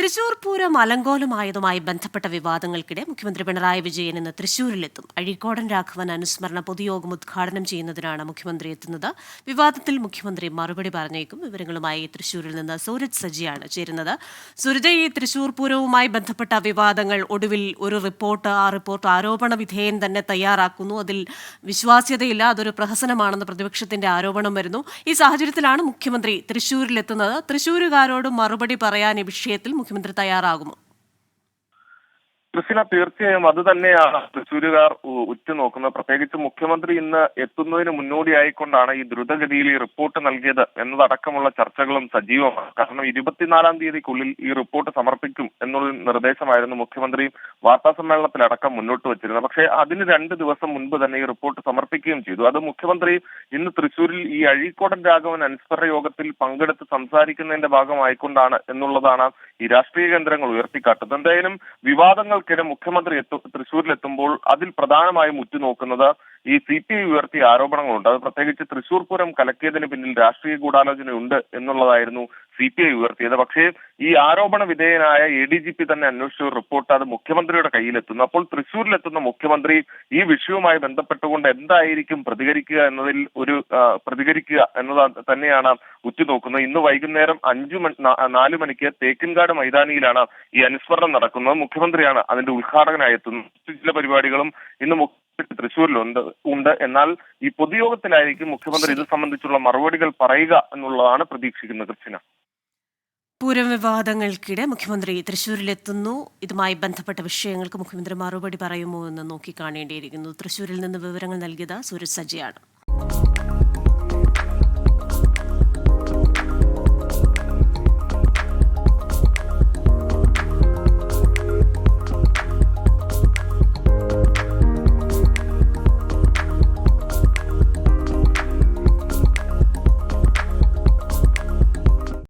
തൃശൂർ പൂരം അലങ്കോലമായതുമായി ബന്ധപ്പെട്ട വിവാദങ്ങൾക്കിടെ മുഖ്യമന്ത്രി പിണറായി വിജയൻ ഇന്ന് തൃശൂരിലെത്തും. അഴീക്കോടൻ രാഘവൻ അനുസ്മരണ പൊതുയോഗം ഉദ്ഘാടനം ചെയ്യുന്നതിനാണ് മുഖ്യമന്ത്രി എത്തുന്നത്. വിവാദത്തിൽ മുഖ്യമന്ത്രി മറുപടി പറഞ്ഞേക്കും. വിവരങ്ങളുമായി തൃശൂരിൽ നിന്ന് സൂരജ് സജിയാണ് ചേരുന്നത്. സൂരജ്, ഈ തൃശൂർ പൂരവുമായി ബന്ധപ്പെട്ട വിവാദങ്ങൾ ഒടുവിൽ ഒരു റിപ്പോർട്ട്, ആ റിപ്പോർട്ട് ആരോപണ വിധേയൻ തന്നെ തയ്യാറാക്കുന്നു. അതിൽ വിശ്വാസ്യതയില്ല, അതൊരു പ്രഹസനമാണെന്ന് പ്രതിപക്ഷത്തിന്റെ ആരോപണം വരുന്നു. ഈ സാഹചര്യത്തിലാണ് മുഖ്യമന്ത്രി തൃശൂരിലെത്തുന്നത്. തൃശൂരുകാരോട് മറുപടി പറയാൻ ഈ വിഷയത്തിൽ മുഖ്യമന്ത്രി തയ്യാറാകുമോ? കൃഷ്ണ, തീർച്ചയായും അത് തന്നെയാണ് തൃശ്ശൂരുകാർ ഉറ്റുനോക്കുന്നത്. പ്രത്യേകിച്ച് മുഖ്യമന്ത്രി ഇന്ന് എത്തുന്നതിന് മുന്നോടിയായിക്കൊണ്ടാണ് ഈ ദ്രുതഗതിയിൽ ഈ റിപ്പോർട്ട് നൽകിയത് എന്നതടക്കമുള്ള ചർച്ചകളും സജീവമാണ്. കാരണം 24-ാം തീയതിക്കുള്ളിൽ ഈ റിപ്പോർട്ട് സമർപ്പിക്കും എന്നുള്ള നിർദ്ദേശമായിരുന്നു മുഖ്യമന്ത്രി വാർത്താസമ്മേളനത്തിലടക്കം മുന്നോട്ട് വച്ചിരുന്നത്. പക്ഷേ അതിന് 2 ദിവസം മുൻപ് തന്നെ ഈ റിപ്പോർട്ട് സമർപ്പിക്കുകയും ചെയ്തു. അത് മുഖ്യമന്ത്രി ഇന്ന് തൃശ്ശൂരിൽ ഈ അഴീക്കോടൻ രാഘവൻ അനുസ്മരണ യോഗത്തിൽ പങ്കെടുത്ത് സംസാരിക്കുന്നതിന്റെ ഭാഗമായിക്കൊണ്ടാണ് എന്നുള്ളതാണ് ഈ രാഷ്ട്രീയ കേന്ദ്രങ്ങൾ ഉയർത്തിക്കാട്ടുന്നത്. എന്തായാലും വിവാദങ്ങൾക്കിടെ മുഖ്യമന്ത്രി തൃശ്ശൂരിലെത്തുമ്പോൾ അതിൽ പ്രധാനമായും ഉറ്റുനോക്കുന്നത് ഈ CPI ഉയർത്തിയ ആരോപണങ്ങളുണ്ട്. അത് പ്രത്യേകിച്ച് തൃശൂർ പൂരം കലക്കിയതിന് പിന്നിൽ രാഷ്ട്രീയ ഗൂഢാലോചനയുണ്ട് എന്നുള്ളതായിരുന്നു CPI ഉയർത്തിയത്. പക്ഷേ ഈ ആരോപണ വിധേയനായ ADGP തന്നെ അന്വേഷിച്ച ഒരു റിപ്പോർട്ട് അത് മുഖ്യമന്ത്രിയുടെ കയ്യിലെത്തുന്നു. അപ്പോൾ തൃശ്ശൂരിലെത്തുന്ന മുഖ്യമന്ത്രി ഈ വിഷയവുമായി ബന്ധപ്പെട്ടുകൊണ്ട് എന്തായിരിക്കും പ്രതികരിക്കുക എന്നത് തന്നെയാണ് ഉറ്റുനോക്കുന്നത്. ഇന്ന് വൈകുന്നേരം 4 മണിക്ക് തേക്കിൻകാട് മൈതാനിയിലാണ് ഈ അനുസ്മരണം നടക്കുന്നത്. മുഖ്യമന്ത്രിയാണ് അതിന്റെ ഉദ്ഘാടകനായി എത്തുന്നത്. ചില പരിപാടികളും ഇന്ന് തൃശ്ശൂരിലുണ്ട്. എന്നാൽ ഈ പൊതുയോഗത്തിലായിരിക്കും മുഖ്യമന്ത്രി ഇത് സംബന്ധിച്ചുള്ള മറുപടികൾ പറയുക എന്നുള്ളതാണ് പ്രതീക്ഷിക്കുന്നത്. കൃഷ്ണ, പൂരം വിവാദങ്ങൾക്കിടെ മുഖ്യമന്ത്രി തൃശൂരിലെത്തുന്നു. ഇതുമായി ബന്ധപ്പെട്ട വിഷയങ്ങൾക്ക് മുഖ്യമന്ത്രി മറുപടി പറയുമോ എന്ന് നോക്കിക്കാണേണ്ടിയിരിക്കുന്നു. തൃശൂരിൽ നിന്ന് വിവരങ്ങൾ നൽകിയത് സൂരജ് സജിയാണ്.